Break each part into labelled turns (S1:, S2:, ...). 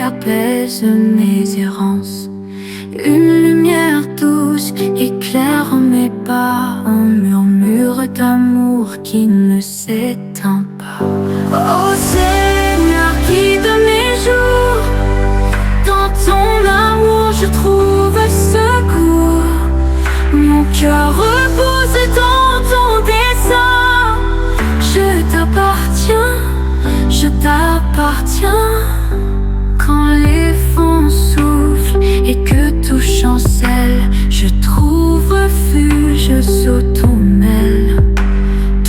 S1: apaise mes errances. Une lumière douce éclaire mes pas, un murmure d'amour qui ne s'éteint pas. Oh Seigneur, guide mes jours, dans ton amour je trouve secours. Mon cœur repose dans ton dessein. Je t'appartiens, je t'appartiens. Quand les vents soufflent et que tout chancelle, je trouve refuge sous ton aile.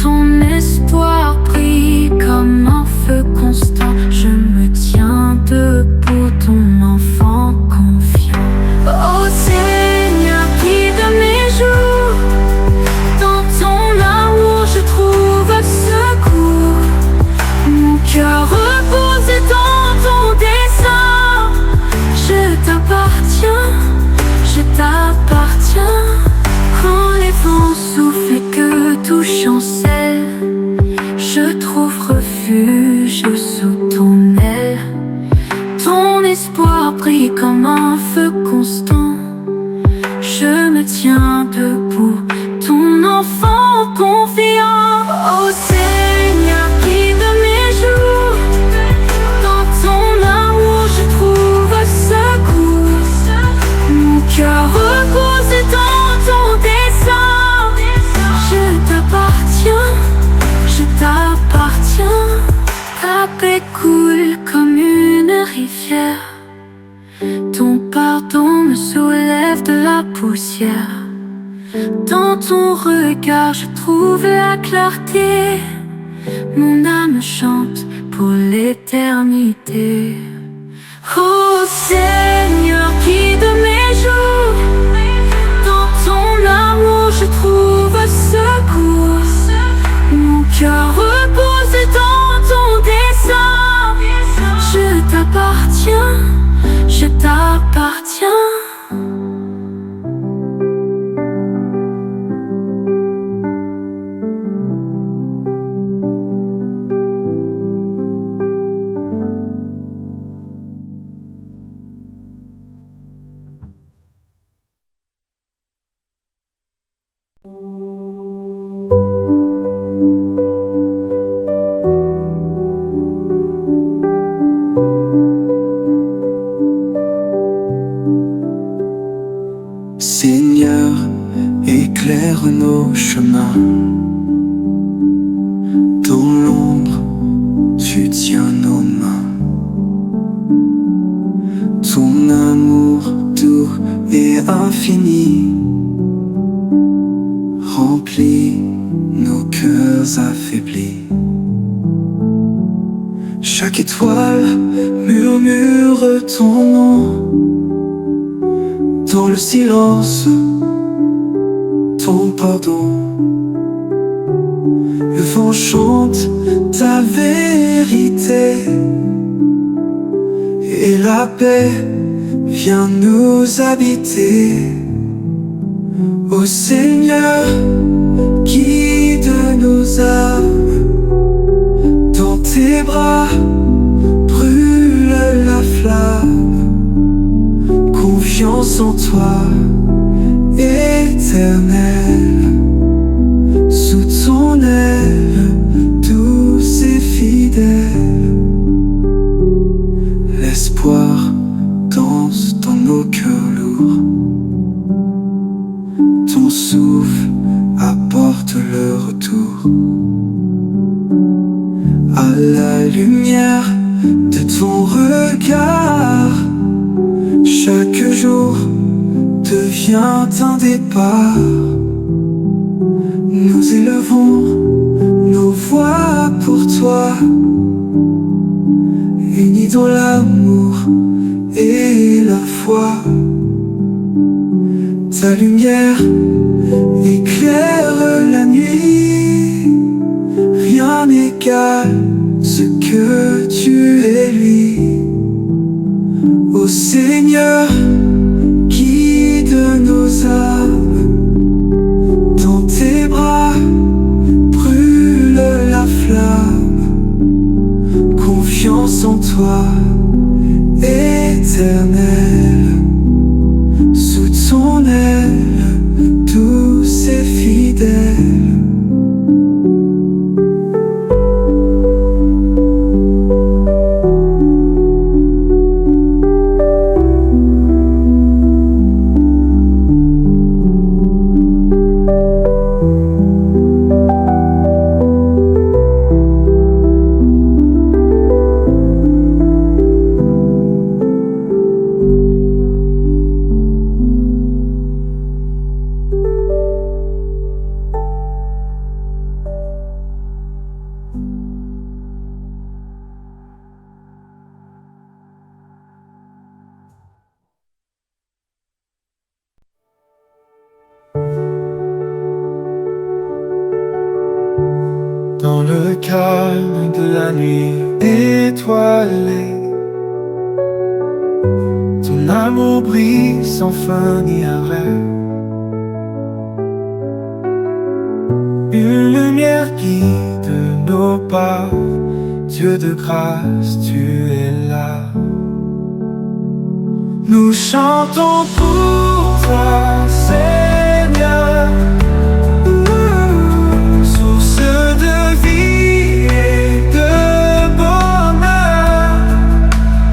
S1: Ton espoir brille comme un feu constant. Je me tiens debout, ton enfant confiant. Oh Seigneur, guide mes jours, dans ton amour je trouve secours. Mon cœur repose dans ton dessein. Je t'appartiens, je t'appartiens. Quand les vents soufflent et que tout chancelle, je trouve refuge sous ton aile. Ton espoir brille comme un feu constant. Je me tiens debout, ton enfant confiant. Oh Seigneur, guide mes jours, dans ton amour je trouve secours. Mon cœur repose dans ton dessein. Je t'appartiens, je t'appartiens. Ta paix coule comme une rivière. Ton pardon me soulève de la poussière. Dans ton regard je trouve la clarté. Mon âme chante pour l'éternité. Oh Seigneur, guide mes jours, dans ton amour je trouve secours. Mon cœur repose dans ton dessein. Je t'appartiens, je t'appartiens.
S2: Seigneur, éclaire nos chemins. Dans l'ombre, tu tiens nos mains. Ton amour doux et infini remplit nos cœurs affaiblis. Chaque étoile murmure ton nom. Dans le silence, ton pardon. Le vent chante ta vérité, et la paix vient nous habiter. Ô Seigneur, guide nos âmes. Dans tes bras brûle la flamme. Confiance en toi, éternel. Sous ton aile, douce et fidèle. L'espoir danse dans nos cœurs lourds. Ton souffle apporte le retour. À la lumière de ton regard, chaque jour devient un départ. Nous élevons nos voix pour toi, unis dans l'amour et la foi. Ta lumière éclaire la nuit. Rien n'égale ce que tu es, lui. Ô Seigneur, guide nos âmes. Dans tes bras brûle la flamme. Confiance en toi et éternelle. Sous son aile, douce et fidèle. Dans le calme de la nuit étoilée, ton amour brille sans fin ni arrêt. Une lumière guide nos pas, Dieu de grâce, tu es là. Nous chantons pour toi, Seigneur, source de vie et de bonheur.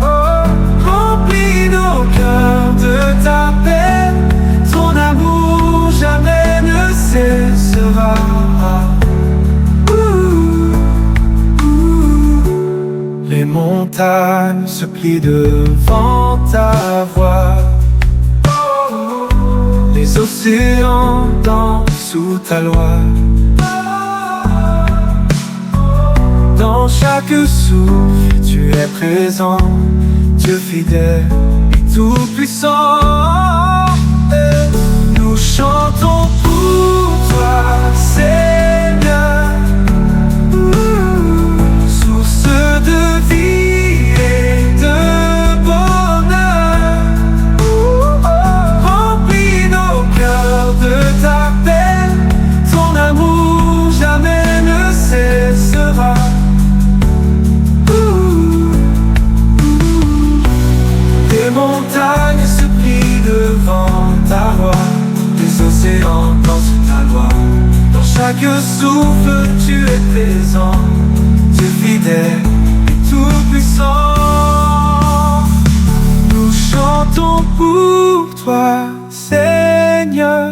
S2: Oh, remplis nos cœurs de ta paix, ton amour jamais ne cessera. Les montagnes se plient devant ta voix, les océans dansent sous ta loi. Dans chaque souffle, tu es présent, Dieu fidèle et tout-puissant. Nous chantons pour toi, Seigneur, source de vie et de bonheur. Remplis nos cœurs de ta paix, ton amour jamais ne cessera. Les montagnes se plient devant ta voix, les océans dansent sous ta loi. Dans chaque souffle, tu es présent, Dieu fidèle et tout-puissant. Nous chantons pour toi, Seigneur,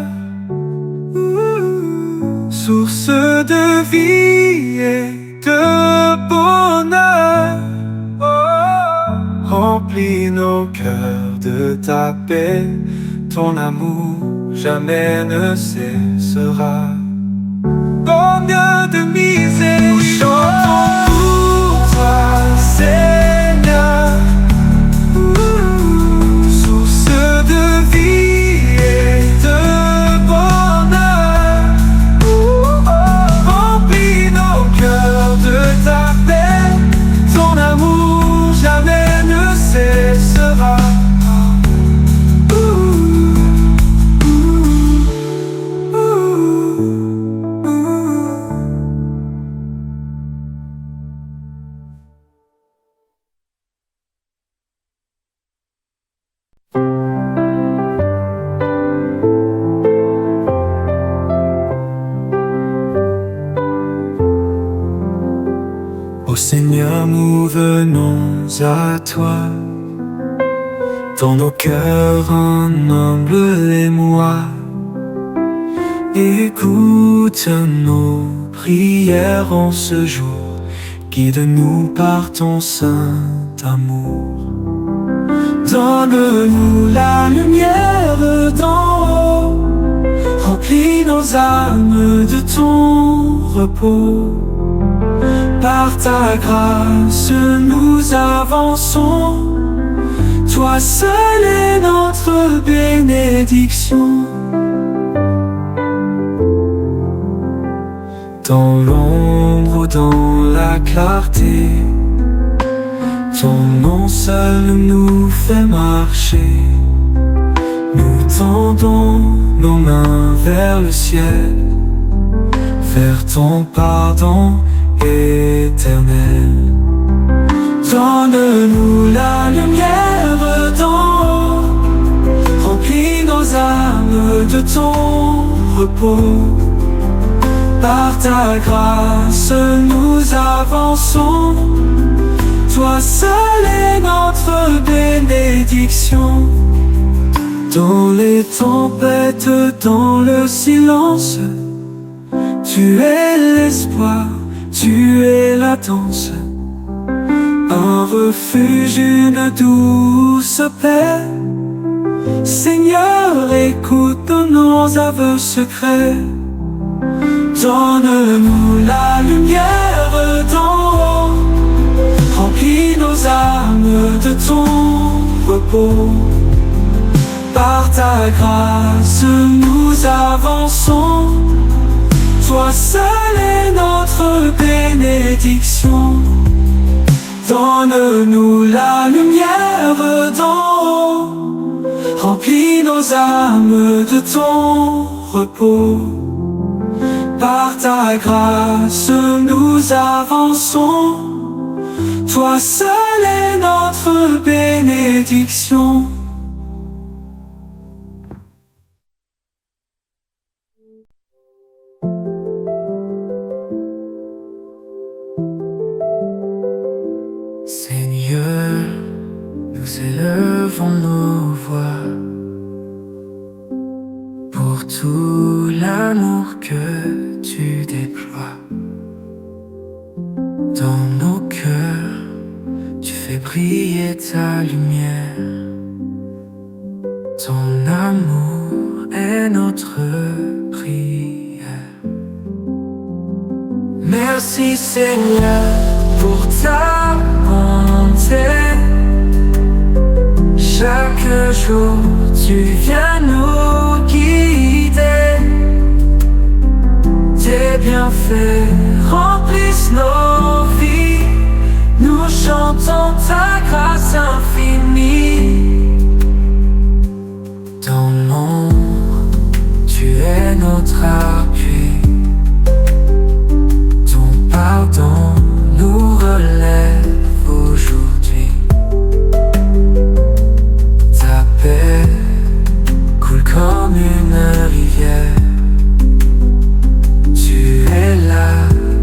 S2: source de vie et de bonheur. Remplis nos cœurs de ta paix, ton amour jamais ne cessera. Combien de misère, nous chantons pour toi, Seigneur, source de vie et de bonheur. Remplis nos cœurs de ta paix, ton amour jamais ne cessera. Ô Seigneur, nous venons à toi, dans nos cœurs en humble émoi. Écoute nos prières en ce jour, guide-nous par ton saint amour. Donne-nous la lumière d'en haut, remplis nos âmes de ton repos. Par ta grâce nous avançons, toi seul est notre bénédiction. Dans l'ombre ou dans la clarté, ton nom seul nous fait marcher. Nous tendons nos mains vers le ciel, vers ton pardon éternel. Donne-nous la lumière dans repos. Par ta grâce nous avançons, toi seul est notre bénédiction. Dans les tempêtes, dans le silence, tu es l'espoir, tu es la danse, un refuge, une douce paix. Seigneur, écoute nos aveux secrets. Donne-nous la lumière d'en haut, remplis nos âmes de ton repos. Par ta grâce nous avançons, toi seul est notre bénédiction. Donne-nous la lumière d'en haut, remplis nos âmes de ton repos. Par ta grâce nous avançons, toi seul est notre bénédiction. Seigneur, nous élevons nos voix pour tout l'amour que tu déploies. Dans nos cœurs, tu fais briller ta lumière. Ton amour est notre prière. Merci Seigneur pour ta bonté. Chaque jour tu viens nous guider. Tes bienfaits remplissent nos vies. Nous chantons ta grâce infinie. Dans l'ombre, tu es notre appui. Ton pardon nous relève aujourd'hui. Ta paix coule comme une rivière. Tu es là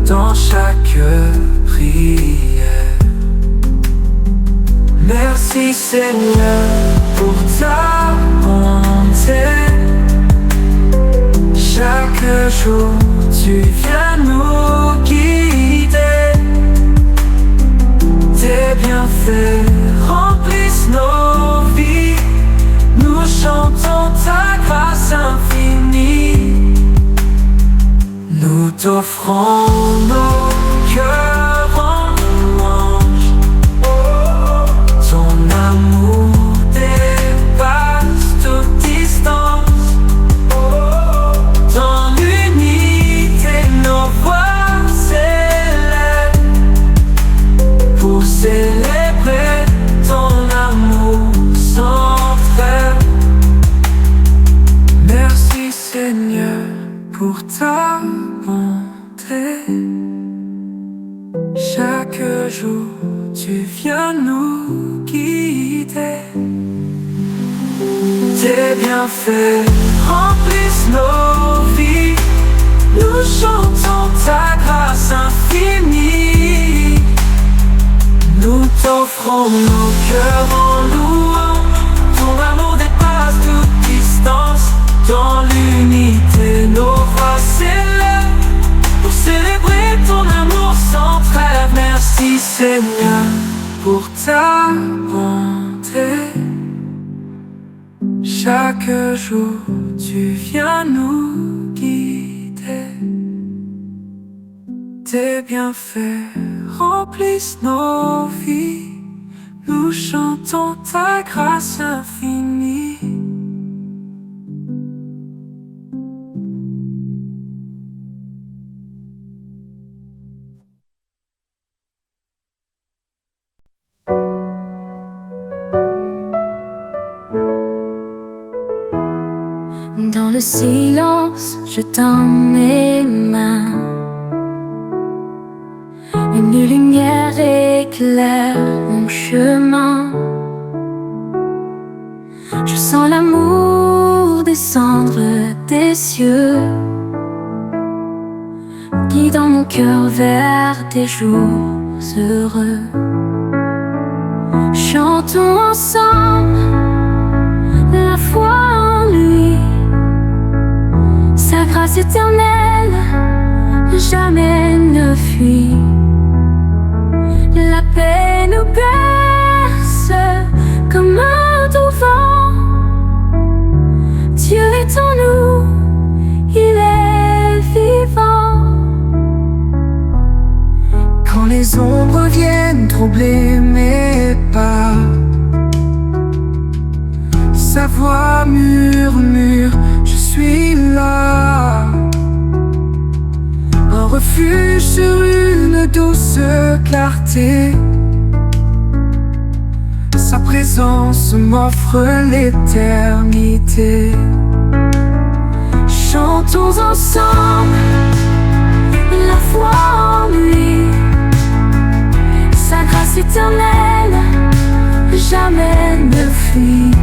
S2: dans chaque prière. Merci Seigneur pour ta bonté. Chaque jour tu viens nous guider. Tes bienfaits remplissent nos vies. Nous chantons ta grâce infinie. Nous t'offrons nos cœurs en louange. Ton amour dépasse toute distance. Dans l'unité nos voix s'élèvent pour célébrer ton amour sans trêve. Merci Seigneur pour ta bonté. Chaque jour tu viens nous guider. Tes bienfaits remplissent nos vies. Nous chantons ta grâce infinie. Nous t'offrons nos cœurs en louange. Ton amour dépasse toute distance. Dans l'unité nos voix s'élèvent pour célébrer ton amour sans trêve. Merci Seigneur pour ta bonté. Chaque jour tu viens nous guider. Tes bienfaits remplissent nos vies. Nous chantons ta grâce infinie.
S1: Dans le silence, je tends mes mains. Une lumière éclaire mon chemin. Je sens l'amour descendre des cieux. cœur vers des jours heureux. Chantons ensemble la foi en lui, sa grâce éternelle jamais ne fuit. La paix nous berce comme un doux vent. Dieu est en nous, il est vivant.
S2: Quand les ombres viennent troubler mes pas, sa voix murmure, je suis là. Un refuge sur une douce clarté. Sa présence m'offre l'éternité. Chantons ensemble la foi en lui, sa grâce éternelle jamais ne fuit.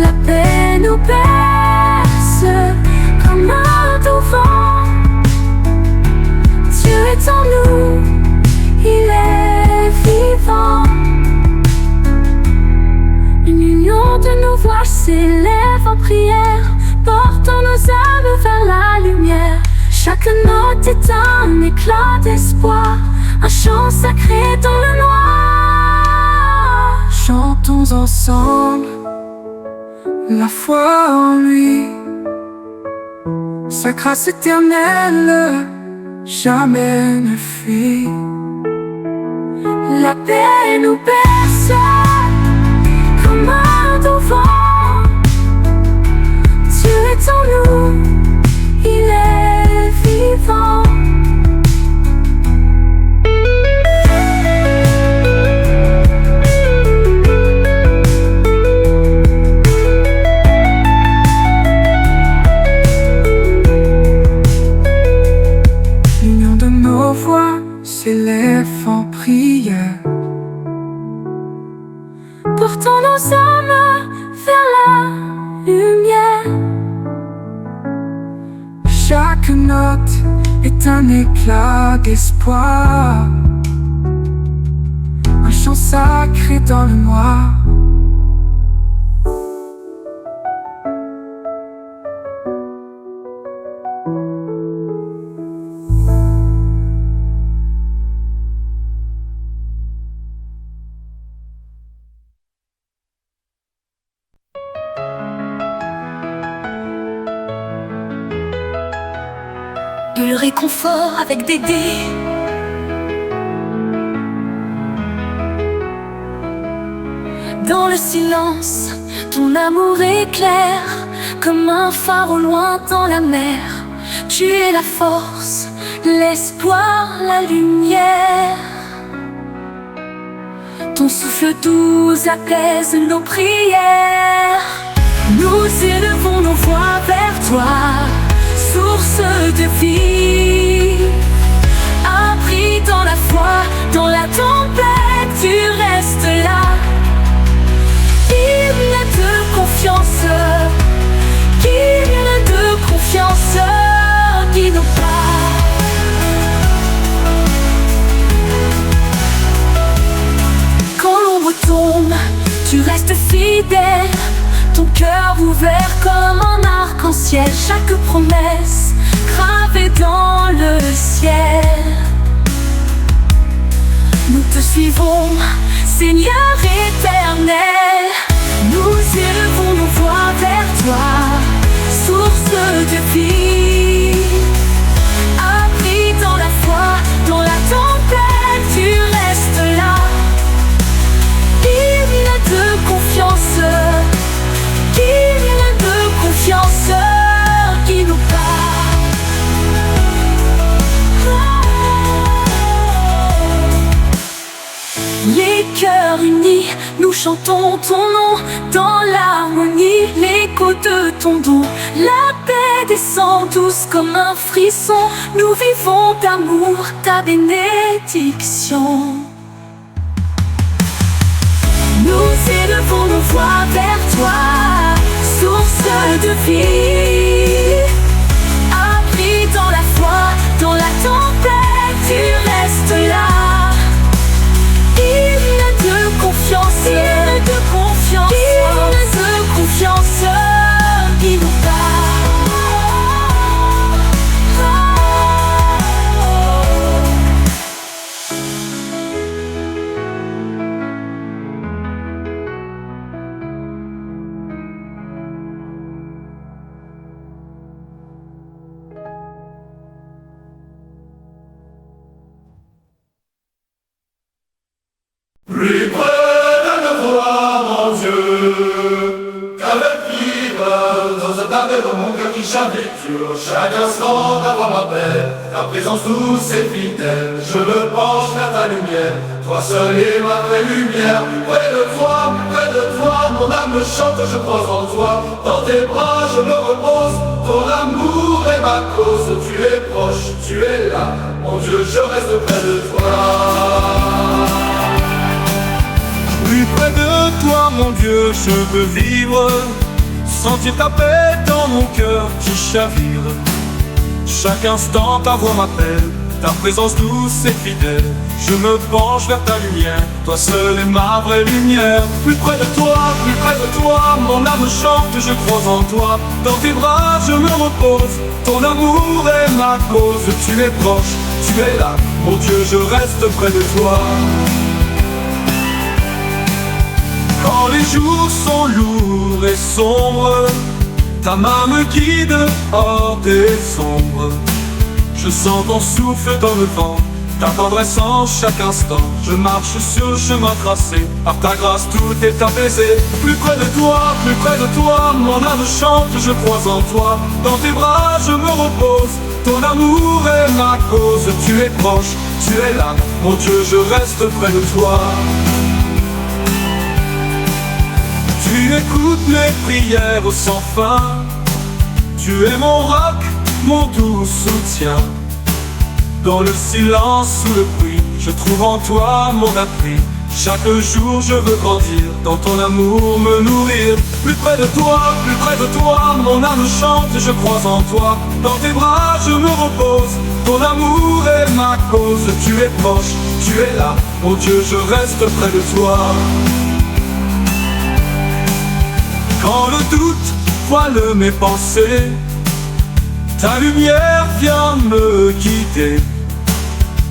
S2: La paix nous berce comme un doux vent. Dieu est en nous, il est vivant. Une union de nos voix s'élève en prière, portant nos âmes vers la lumière. Chaque note est un éclat d'espoir, un chant sacré dans le noir. Chantons ensemble la foi en lui, sa grâce éternelle jamais ne fuit. La paix nous berce comme un doux vent. Dieu est en nous, il est vivant. L'union de nos voix s'élève en prière, portant nos âmes vers la lumière. Chaque note est un éclat d'espoir, un chant sacré dans le noir.
S1: Le réconfort avec des dés. Dans le silence, ton amour éclaire comme un phare au loin dans la mer. Tu es la force, l'espoir, la lumière. Ton souffle doux apaise nos prières. Nous élevons nos voix vers toi, source de vie. Appris dans la foi, dans la tempête, tu restes là. Hymne de confiance, hymne de confiance, guide nos pas. Quand l'ombre tombe, tu restes fidèle. Ton cœur ouvert comme un arc-en-ciel, chaque promesse gravée dans le ciel. Nous te suivons, Seigneur éternel. Nous élevons nos voix vers toi, source de vie. Appris dans la foi, dans la tempête, tu restes là. Hymne de confiance, hymne de confiance, qui nous parle. Les cœurs unis, nous chantons ton nom dans l'harmonie, l'écho de ton don. La paix descend douce comme un frisson. Nous vivons d'amour, ta bénédiction. Nous élevons nos voix vers toi, source de vie. Appris dans la foi, dans la
S2: de dans mon cœur qui chavire. Chaque instant d'avoir ma paix, ta présence douce et fidèle. Je me penche vers ta lumière, toi seul est ma vraie lumière. Plus près de toi, mon âme me chante, je crois en toi. Dans tes bras je me repose, ton amour est ma cause. Tu es proche, tu es là, mon Dieu, je reste près de toi. Plus près de toi, mon Dieu, je veux vivre, sentir ta paix dans mon cœur qui chavire. Chaque instant ta voix m'appelle, ta présence douce et fidèle. Je me penche vers ta lumière, toi seul est ma vraie lumière. Plus près de toi, mon âme chante, je crois en toi. Dans tes bras je me repose, ton amour est ma cause. Tu es proche, tu es là, mon Dieu, je reste près de toi. Quand les jours sont lourds et sombres, ta main me guide hors des ombres. Je sens ton souffle dans le vent, ta tendresse en chaque instant. Je marche sur le chemin tracé, par ta grâce tout est apaisé. Plus près de toi, mon âme chante, je crois en toi. Dans tes bras je me repose, ton amour est ma cause. Tu es proche, tu es là, mon Dieu, je reste près de toi. Tu écoutes mes prières sans fin, tu es mon roc, mon doux soutien. Dans le silence ou le bruit, je trouve en toi mon abri. Chaque jour je veux grandir, dans ton amour me nourrir. Plus près de toi, mon âme chante, je crois en toi. Dans tes bras je me repose, ton amour est ma cause. Tu es proche, tu es là, mon Dieu, je reste près de toi. Quand le doute voile mes pensées, ta lumière vient me guider.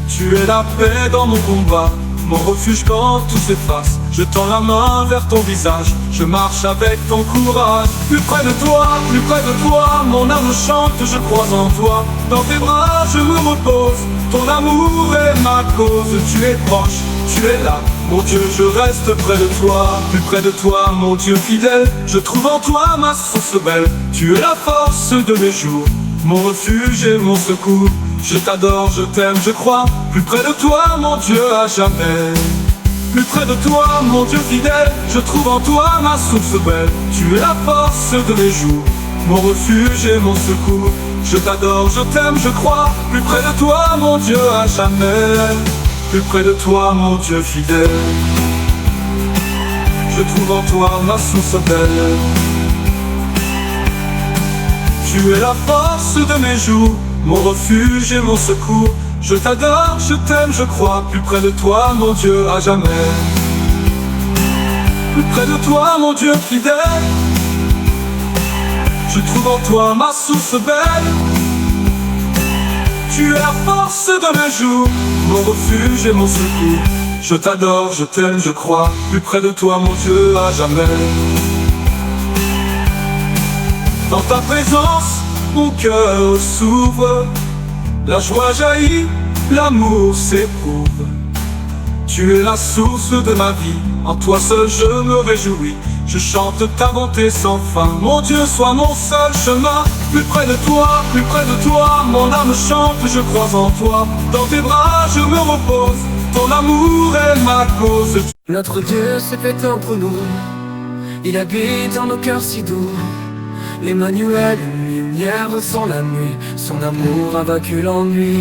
S2: Tu es la paix dans mon combat, mon refuge quand tout s'efface. Je tends la main vers ton visage, je marche avec ton courage. Plus près de toi, mon âme chante, je crois en toi. Dans tes bras je me repose, ton amour est ma cause. Tu es proche, tu es là, mon Dieu, je reste près de toi. Plus près de toi, mon Dieu fidèle, je trouve en toi ma source belle. Tu es la force de mes jours, mon refuge et mon secours. Je t'adore, je t'aime, je crois. Plus près de toi, mon Dieu, à jamais. Plus près de toi, mon Dieu fidèle, je trouve en toi ma source belle. Tu es la force de mes jours, mon refuge et mon secours. Je t'adore, je t'aime, je crois. Plus près de toi, mon Dieu, à jamais. Plus près de toi, mon Dieu fidèle, je trouve en toi ma source belle. Tu es la force de mes jours, mon refuge et mon secours. Je t'adore, je t'aime, je crois. Plus près de toi, mon Dieu, à jamais. Plus près de toi, mon Dieu fidèle, je trouve en toi ma source belle. Tu es la force de mes jours, mon refuge et mon secours. Je t'adore, je t'aime, je crois. Plus près de toi, mon Dieu, à jamais. Dans ta présence, mon cœur s'ouvre. La joie jaillit, l'amour s'éprouve. Tu es la source de ma vie, en toi seul je me réjouis. Je chante ta bonté sans fin, mon Dieu, sois mon seul chemin. Plus près de toi, mon âme chante, je crois en toi. Dans tes bras je me repose, ton amour est ma cause.
S1: Notre Dieu s'est fait entre nous, il habite dans nos cœurs si doux. L'Emmanuel, une lumière sans la nuit, son amour a vaincu l'ennui.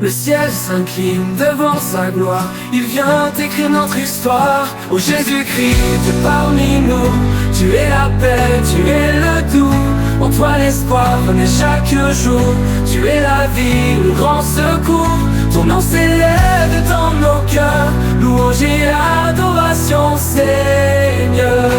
S1: Le ciel s'incline devant sa gloire, il vient écrire notre histoire. Ô Jésus-Christ, tu es parmi nous, tu es la paix, tu es le doux. En toi l'espoir renaît chaque jour, tu es la vie, le grand secours. Ton nom s'élève dans nos cœurs, louange et adoration Seigneur.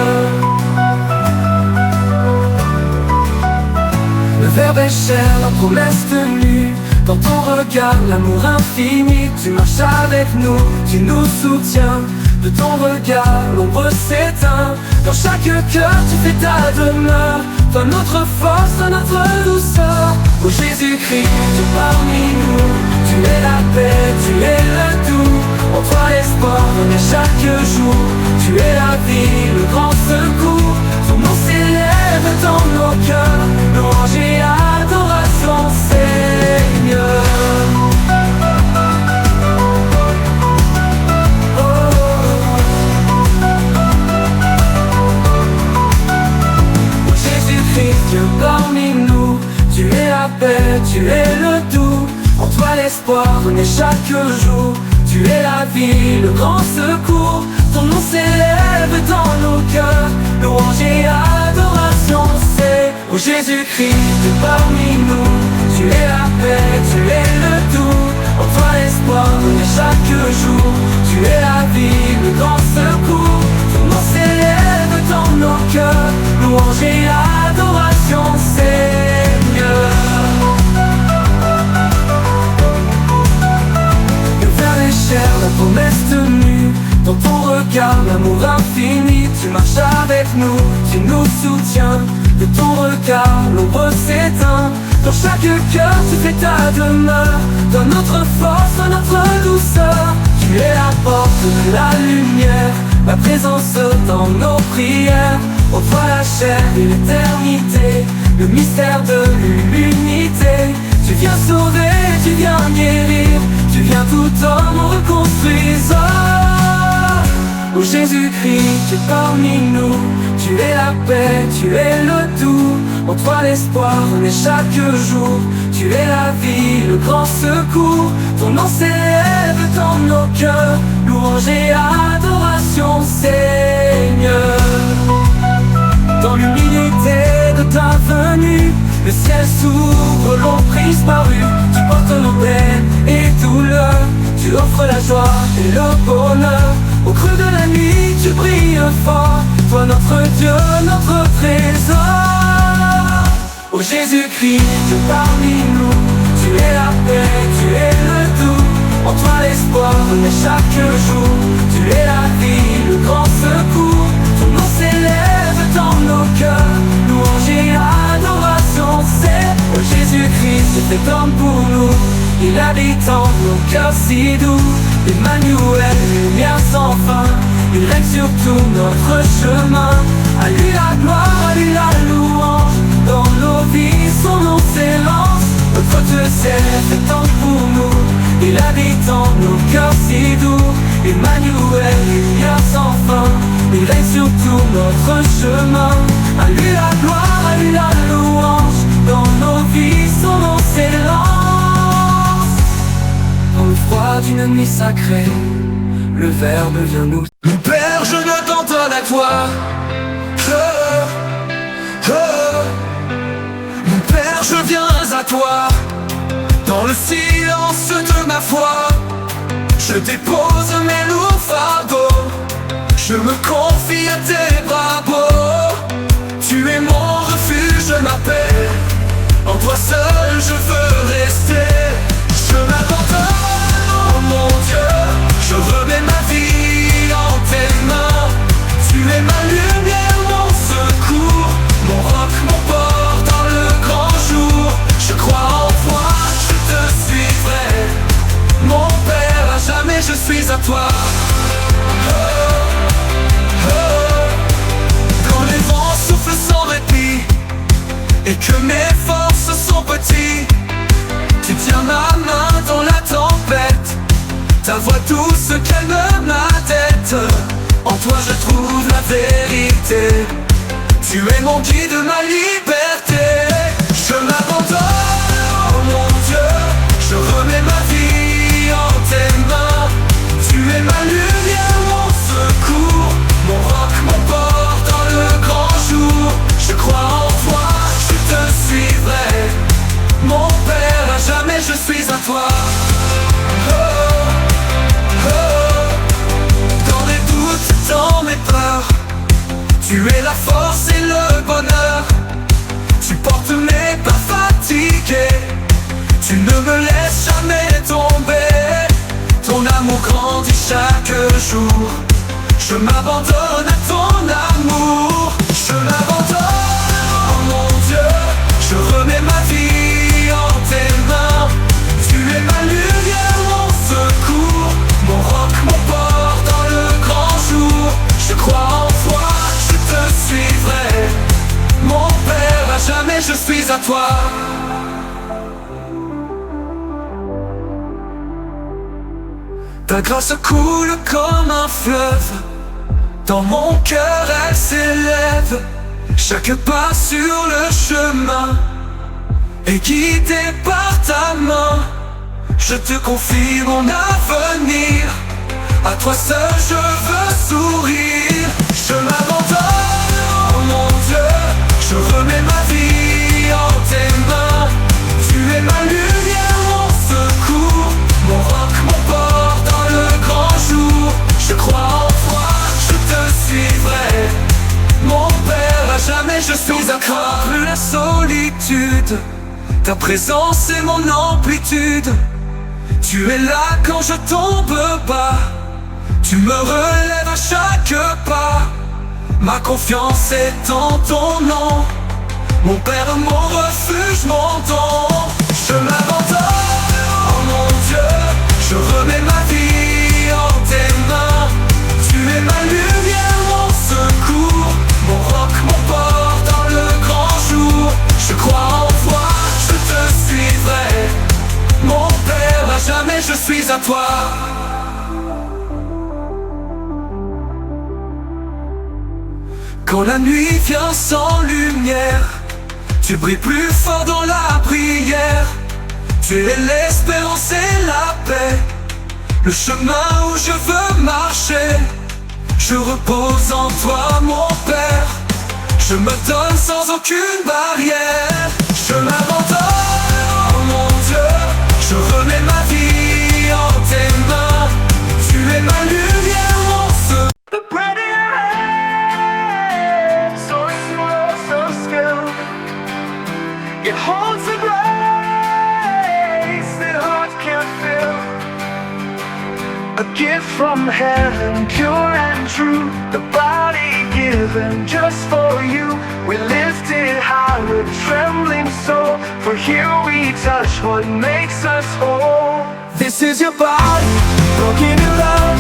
S1: Le Verbe est chair, la promesse tenue. Dans ton regard, l'amour infini. Tu marches avec nous, tu nous soutiens. De ton regard, l'ombre s'éteint. Dans chaque cœur, tu fais ta demeure. Toi notre force, toi notre douceur. Ô Jésus-Christ, tu es parmi nous. Tu es la paix, tu es le doux. En toi l'espoir renaît chaque jour. Tu es la vie, le grand secours. Ton nom s'élève dans nos cœurs.
S2: renaît chaque jour. Tu es la vie, le grand secours. Ton nom s'élève dans nos cœurs. Louange et adoration, c'est ô Jésus-Christ, tu es parmi nous. Tu es la paix, tu es le tout. En toi l'espoir renaît chaque jour. Tu es la vie, le grand secours. Ton nom s'élève dans nos cœurs. Louange et adoration, Seigneur. Le ver est cher, la promesse tenue. Dans ton regard, l'amour infini. Tu marches avec nous, tu nous soutiens. De ton regard, l'ombre s'éteint. Dans chaque cœur, tu fais ta demeure. Dans notre force, dans notre douceur. Tu es la porte de la lumière. Ma présence dans nos prières. Ô toi la chair et l'éternité. Le mystère de l'unité. Tu viens sauver, tu viens guérir. Tu viens tout homme reconstruisant. Ô Jésus-Christ, tu es parmi nous. Tu es la paix, tu es le tout. En toi l'espoir renaît chaque jour. Tu es la vie, le grand secours. Ton nom s'élève dans nos cœurs. Louange et adoration, Seigneur. Dans l'humilité de ta venue, le ciel s'ouvre, l'ombre disparue. Tu portes nos peines et douleurs. Tu offres la joie et le bonheur. Au creux de la nuit, tu brilles fort. Toi notre Dieu, notre trésor. Ô Jésus-Christ, tu es parmi nous. Tu es la paix, tu es le tout. En toi l'espoir renaît chaque jour. Tu es la vie, le grand secours. Ton nom s'élève dans nos cœurs. Louange et adoration, c'est ô Jésus-Christ, c'est fait homme pour nous. Il habite en nos cœurs si doux. Emmanuel, lumière sans fin. Il règne sur tout notre chemin. À lui la gloire, à lui la louange. Dans nos vies, son nom s'élance. Notre Dieu s'est fait homme pour nous. Il habite en nos cœurs si doux. Emmanuel, lumière sans fin. Il règne sur tout notre chemin. À lui la gloire, à lui la louange. Dans nos vies, son nom s'élance. Dans le froid d'une nuit sacrée, le Verbe vient nous. Mon Père, je me cantonne à toi. Mon Père, je viens à toi. Dans le silence de ma foi, je dépose mes lourds fardeaux. Je me confie à tes bras beaux. Tu es mon refuge, ma paix. En toi seul je veux rester. Je m'abandonne, oh mon Dieu. Je remets ma vie en tes mains. Tu es ma lumière, mon secours. Mon roc, mon port dans le grand jour. Je crois en toi, je te suivrai. Mon Père, à jamais je suis à toi. Quand les vents soufflent sans répit et que mes forces sont petites, tu tiens ma main dans la tempête. Ta voix douce calme ma tête. En toi je trouve la vérité. Tu es mon guide, ma liberté. Je m'abandonne, oh mon Dieu. Je remets ma vie en tes mains. Tu es ma lumière, mon secours. Mon roc, mon port dans le grand jour. Je crois en toi, je te suivrai. Mon Père, à jamais je suis à toi. Dans les doutes, dans mes peurs, tu es la force et le bonheur. Tu portes mes pas fatigués. Tu ne me laisses jamais tomber. Ton amour grandit chaque jour. Je m'abandonne à ton amour. Je m'abandonne, oh mon Dieu. Je remets ma vie en tes mains. Tu es ma lumière, mon secours. Mon roc, mon port dans le grand jour. Je crois en toi, je te suivrai. Mon Père, à jamais je suis à toi. Ta grâce coule comme un fleuve. Dans mon cœur elle s'élève. Chaque pas sur le chemin est guidé par ta main. Je te confie mon avenir, à toi seul je veux sourire. Je m'abandonne, oh mon Dieu, je remets ma vie en tes mains. Tu es ma lumière, mon secours, mon roc, mon port dans le grand jour. Je crois en toi, je te suivrai, mon Père, à jamais je suis à toi. Plus la solitude, ta présence est mon amplitude. Tu es là quand je tombe bas, tu me relèves à chaque pas. Ma confiance est en ton nom, mon Père, mon refuge, mon don. Je m'abandonne, oh mon Dieu, je remets ma vie en tes mains. Tu es ma lumière, mon secours, mon roc, mon port dans le grand jour. Je crois en toi, je te suivrai, mon Père, à jamais je suis à toi. Quand la nuit vient sans lumière, tu brilles plus fort dans la prière. Tu es l'espérance et la paix, le chemin où je veux marcher. Je repose en toi, mon Père, je me donne sans aucune barrière. Je m'abandonne, oh mon Dieu, je remets ma vie en tes mains. Tu es ma lumière, mon seul. The bread in your hand, so slow, so still. It holds the grace that hearts can't feel. A gift from heaven, pure and true. The body given just for you. We lift it high with trembling soul, for here we touch what makes us whole. This is your body, broken in love.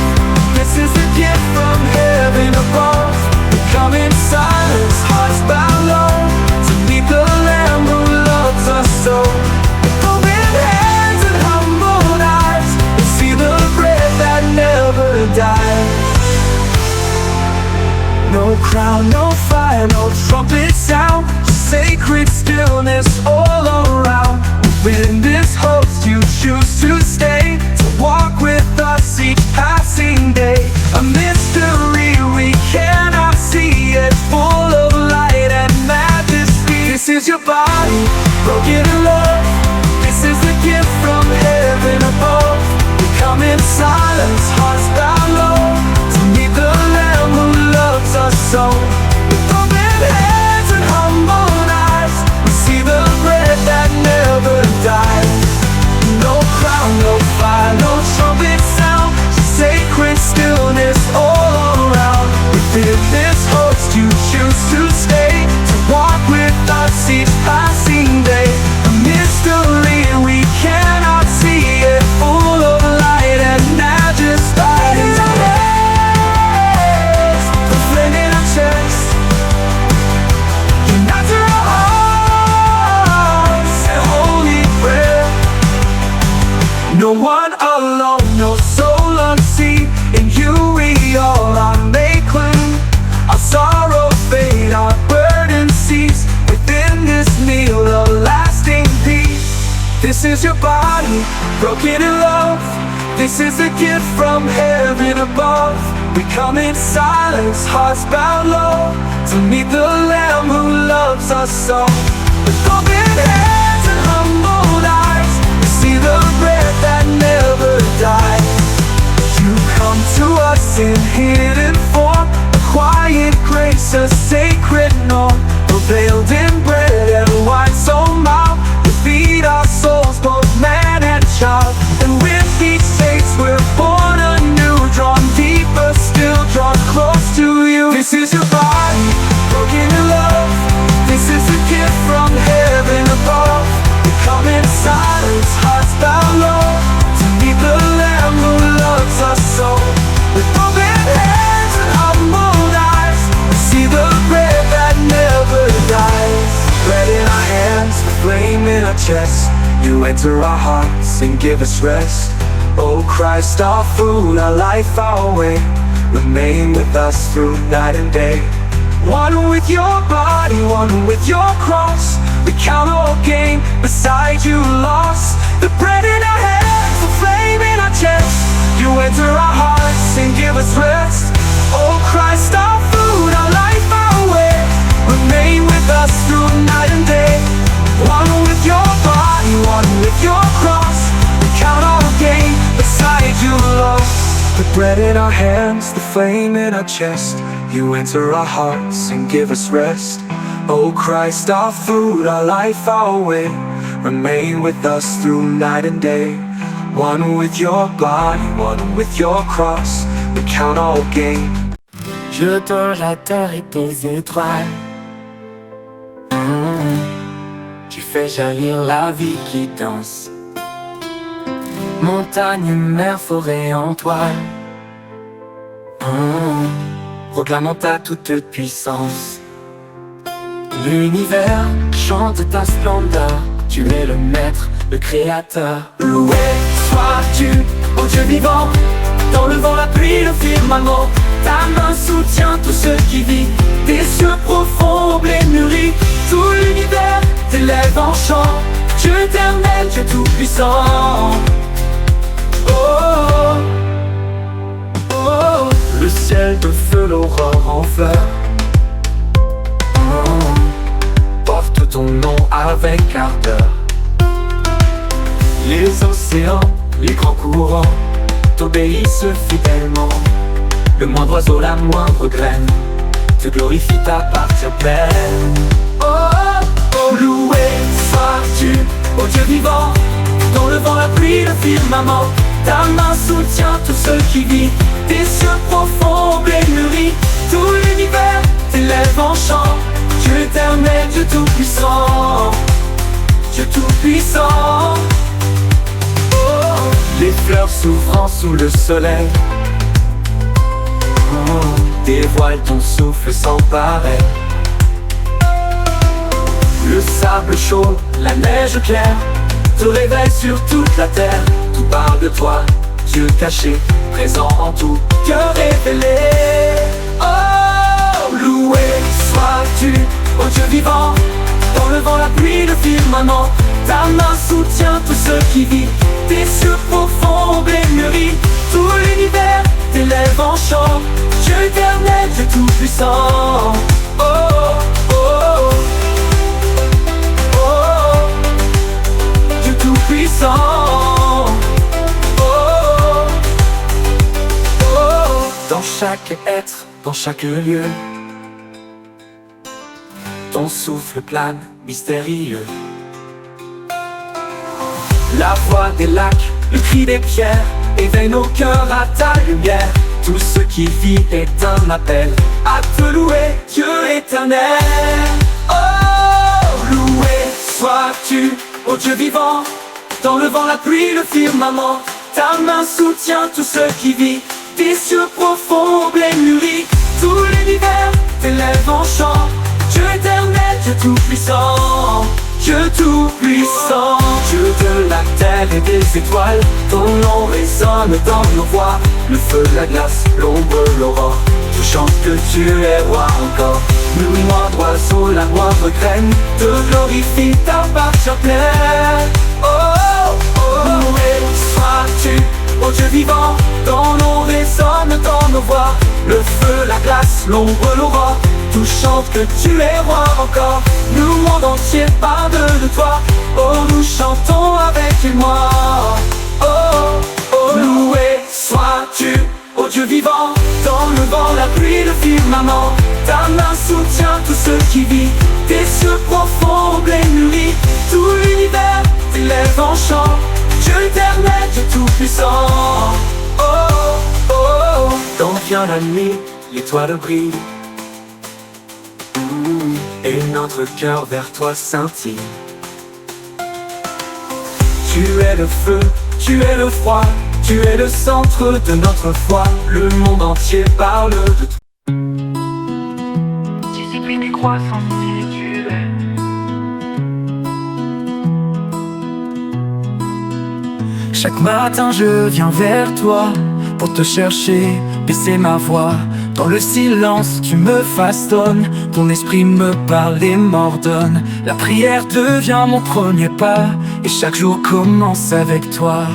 S2: This is a gift from heaven above. We come in silence, hearts bow low, to meet the Lamb who loves us so. With open hands and humbled eyes, we see the bread that never dies. No crown, no fire, no trumpet sound, just sacred stillness all around. Within this host you choose to stay, to walk with us each passing day. A mystery we cannot see, yet full of light and majesty. This is your body, broken in love. This is a gift from heaven above. We come in silence, hearts bow low, to meet the Lamb who loves us so. With open hands and humbled eyes, we see the bread that never dies. No crown, no fire, no trumpet sound, just sacred stillness all around. Within this host you choose to stay, to walk with us each passing day. A mystery we cannot see, yet full of light and majesty. In our hands, the flame in our chest, unite our hearts and holy prayer. No one alone, no soul unseen. In you we all are made clean. Our sorrow fade, our burden cease. Within this meal a lasting peace. This is your body, broken in love. This is a gift from heaven above. We come in silence, hearts bow low, to meet the Lamb who loves us so. With open hands and humbled eyes, we see the bread that never dies. You come to us in hidden form, a quiet grace, a sacred norm. We're veiled in bread and wine so mild, we feed our souls, both man and child. And with each taste we're born anew, drawn deeper still, drawn close to you. This is your body, broken in love. This is a gift from heaven above. We come in silence, hearts bow low, to meet the Lamb who loves us so. With open hands and humbled eyes, we see the bread that never dies. Bread in our hands, the flame in our chest. You enter our hearts and give us rest. Oh Christ, our food, our life, our way, remain with us through night and day. One with your body, one with your cross. We count all gain, beside you lost. The bread in our hands, flame in our chest. You enter our hearts and give us rest. Oh Christ, our food, our life, our way. Remain with us through night and day. One with your body, one with your cross. We count our gain beside you, Lord. The bread in our hands, the flame in our chest. You enter our hearts and give us rest. Oh Christ, our food, our life, our way. Remain with us through night and day. One with your body, one with your cross. We count all gain.
S3: Je touche la terre et tes étoiles. Tu fais jaillir la vie qui danse. Montagne, mer, forêt en toile. Proclamant ta toute puissance. L'univers chante ta splendeur. Tu es le maître, le créateur.
S2: Loué sois-tu, ô Dieu vivant. Dans le vent, la pluie, le firmament. Ta main soutient tout ce qui vit. Des cieux profonds, blé mûri. Tout l'univers t'élève en chant. Dieu éternel, Dieu tout-puissant. Oh, oh, oh.
S3: Le ciel de feu, l'aurore en fleurs. Porte ton nom avec ardeur. Les océans, les grands courants t'obéissent fidèlement. Le moindre oiseau, la moindre graine te glorifie, t'appartient pleine.
S2: Oh, oh, loué sois-tu, ô Dieu vivant. Dans le vent, la pluie, le firmament. Ta main soutient tout ce qui vit. Des cieux profonds, blé mûri. Tout l'univers t'élève en chant. Dieu éternel, Dieu tout-puissant. Dieu tout-puissant. Oh.
S3: Les fleurs s'ouvrant sous le soleil dévoilent ton souffle sans pareil. Le sable chaud, la neige claire te réveille sur toute la terre. Tout parle de toi, Dieu caché, présent en tout, Dieu révélé.
S2: Oh, loué sois-tu, ô Dieu vivant. Dans le vent, la pluie, le firmament. Ta main soutient tout ce qui vit. Des cieux profonds, blé mûri. Tout l'univers t'élève en chant. Dieu éternel, Dieu tout-puissant. Oh, oh, oh, oh. Dieu tout-puissant. Oh, oh, oh.
S3: Dans chaque être, dans chaque lieu, ton souffle plane, mystérieux. La voix des lacs, le cri des pierres éveille nos cœurs à ta lumière. Tout ce qui vit est un appel à te louer, Dieu éternel.
S2: Oh, loué sois-tu, ô Dieu vivant. Dans le vent, la pluie, le firmament. Ta main soutient tout ce qui vit. Des cieux profonds, blé mûri. Tout l'univers t'élève en chant. Dieu éternel, Dieu tout-puissant. Dieu tout-puissant.
S3: Dieu de la terre et des étoiles, ton nom résonne dans nos voix. Le feu, la glace, l'ombre, l'aurore, tout chante que tu es roi encore. Le moindre oiseau, la moindre graine te glorifie, t'appartient pleine.
S2: Oh, oh, oh. Loué sois-tu, ô Dieu vivant. Ton nom résonne dans nos voix. Le feu, la glace, l'ombre, l'aurore, tout chante que tu es roi encore. Le monde entier parle de toi. Oh, nous chantons avec moi. Oh, oh, loué sois-tu, ô Dieu vivant. Dans le vent, la pluie, le firmament. Ta main soutient tout ce qui vit. Des cieux profonds, blé mûri. Tout l'univers t'élève en chant. Dieu éternel, Dieu tout-puissant. Oh, oh, oh.
S3: Quand vient la nuit, l'étoile brille, et notre cœur vers toi scintille. Tu es le feu, tu es le froid, tu es le centre de notre foi. Le monde entier parle de toi.
S4: Discipline et croissance spirituelle.
S3: Chaque matin je viens vers toi pour te chercher, baisser ma voix. Dans le silence tu me façonnes, ton esprit me parle et m'ordonne. La prière devient mon premier pas, et chaque jour commence avec toi.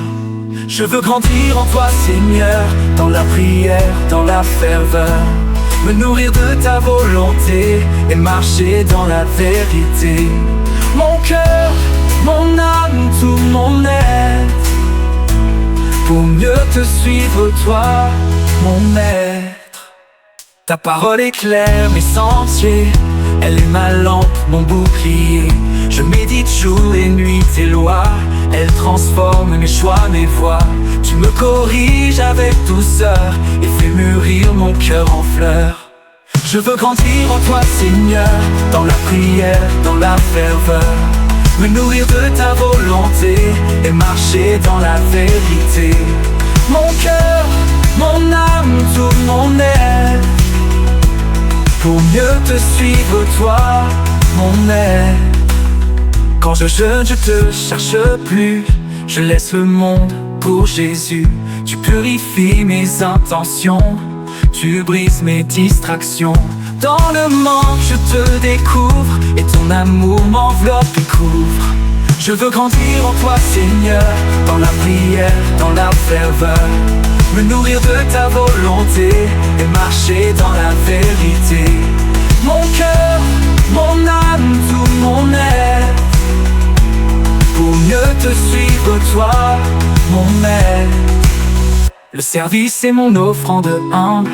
S3: Je veux grandir en toi, Seigneur, dans la prière, dans la ferveur, me nourrir de ta volonté et marcher dans la vérité. Mon cœur, mon âme, tout mon être, pour mieux te suivre, toi, mon maître. Ta parole éclaire mes sentiers, elle est ma lampe, mon bouclier. Je médite jour et nuit tes lois, elles transforment mes choix, mes voies. Tu me corriges avec douceur et fais mûrir mon cœur en fleurs. Je veux grandir en toi, Seigneur, dans la prière, dans la ferveur, me nourrir de ta volonté et marcher dans la vérité. Mon cœur, mon âme, tout mon être, pour mieux te suivre, toi, mon maître. Quand je jeûne, je te cherche plus, je laisse le monde pour Jésus. Tu purifies mes intentions, tu brises mes distractions. Dans le manque, je te découvre et ton amour m'enveloppe et couvre. Je veux grandir en toi, Seigneur, dans la prière, dans la ferveur, me nourrir de ta volonté et marcher dans la vérité. Mon cœur, mon âme, tout mon être, pour mieux te suivre, toi, mon maître. Le service est mon offrande humble,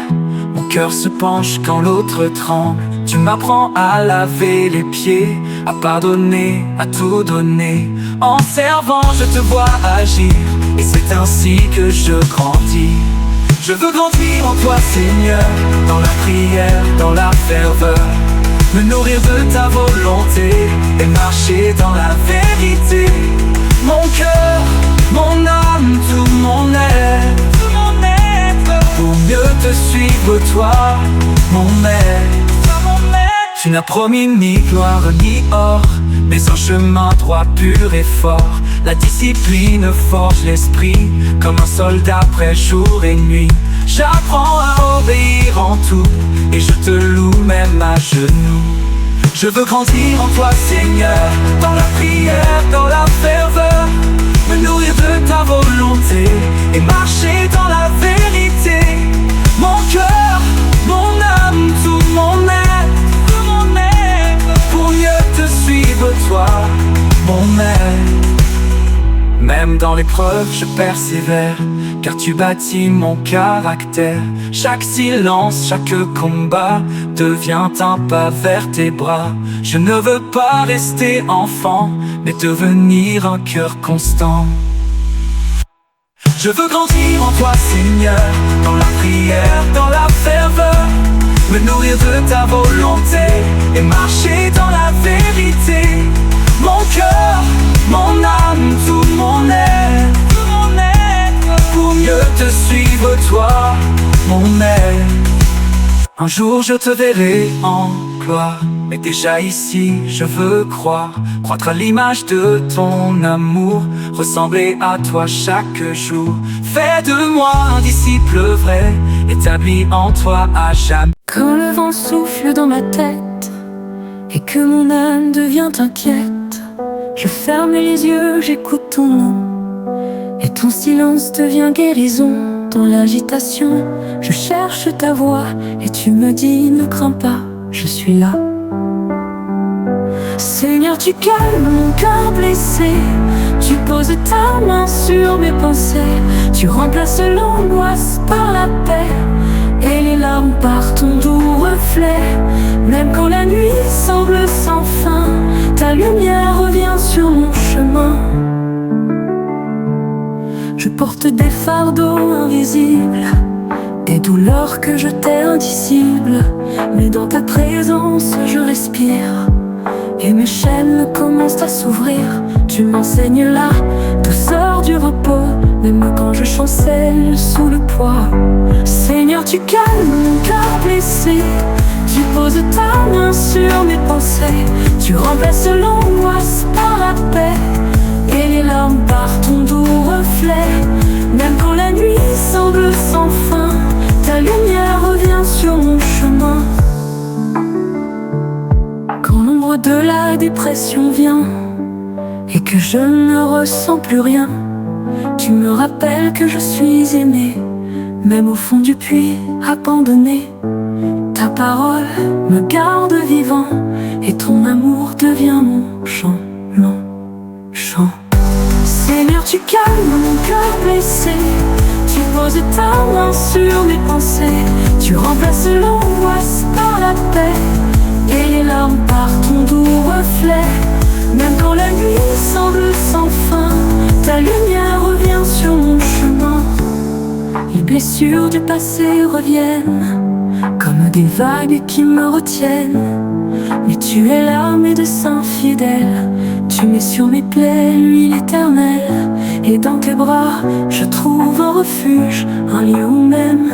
S3: mon cœur se penche quand l'autre tremble. Tu m'apprends à laver les pieds, à pardonner, à tout donner. En servant, je te vois agir, et c'est ainsi que je grandis. Je veux grandir en toi, Seigneur, dans la prière, dans la ferveur, me nourrir de ta volonté et marcher dans la vérité. Mon cœur, mon âme, tout mon être, pour mieux te suivre, toi, mon maître. Tu n'as promis ni gloire ni or, mais un chemin droit, pur et fort. La discipline forge l'esprit, comme un soldat prêt jour et nuit. J'apprends à obéir en tout, et je te loue même à genoux. Je veux grandir en toi, Seigneur, dans la prière, dans la ferveur, me nourrir de ta volonté et marcher dans la vérité. Mon cœur, mon âme, tout mon être, pour mieux te suivre, toi, mon maître. Même dans l'épreuve, je persévère, car tu bâtis mon caractère. Chaque silence, chaque combat devient un pas vers tes bras. Je ne veux pas rester enfant, mais devenir un cœur constant. Je veux grandir en toi, Seigneur, dans la prière, dans la ferveur, me nourrir de ta volonté et marcher dans la vérité. Mon cœur, mon âme, tout mon être, pour mieux te suivre, toi, mon maître. Un jour je te verrai en gloire, mais déjà ici je veux croire, croître à l'image de ton amour, ressembler à toi chaque jour. Fais de moi un disciple vrai, établi en toi à jamais.
S1: Quand le vent souffle dans ma tête et que mon âme devient inquiète, je ferme les yeux, j'écoute ton nom, et ton silence devient guérison. Dans l'agitation, je cherche ta voix, et tu me dis ne crains pas, je suis là. Seigneur, tu calmes mon cœur blessé, tu poses ta main sur mes pensées, tu remplaces l'angoisse par la paix, et les larmes par ton doux reflet. Même quand la nuit semble sans fin, ta lumière revient sur mon chemin. Je porte des fardeaux invisibles, des douleurs que je t'ai indicibles, mais dans ta présence je respire, et mes chaînes commencent à s'ouvrir. Tu m'enseignes la douceur du repos, même quand je chancelle sous le poids. Seigneur, tu calmes mon cœur blessé, tu poses ta main sur mes pensées, tu remplaces l'angoisse par la paix, et les larmes par ton doux reflet. Même quand la nuit semble sans fin, ta lumière revient sur mon chemin. Quand l'ombre de la dépression vient et que je ne ressens plus rien, tu Tu me rappelles que je suis aimé, même au fond du puits, abandonné. Ta parole me garde vivant, et ton amour devient mon chant, long chant. Seigneur, tu calmes mon cœur blessé, tu poses ta main sur mes pensées, tu remplaces l'angoisse par la paix, et les larmes par ton doux reflet. Même quand la nuit semble sans fin, ta lumière revient sur mon chemin. Les blessures du passé reviennent, comme des vagues qui me retiennent. Mais tu es là, médecin fidèle, tu mets sur mes plaies l'huile éternelle. Et dans tes bras, je trouve un refuge, un lieu où même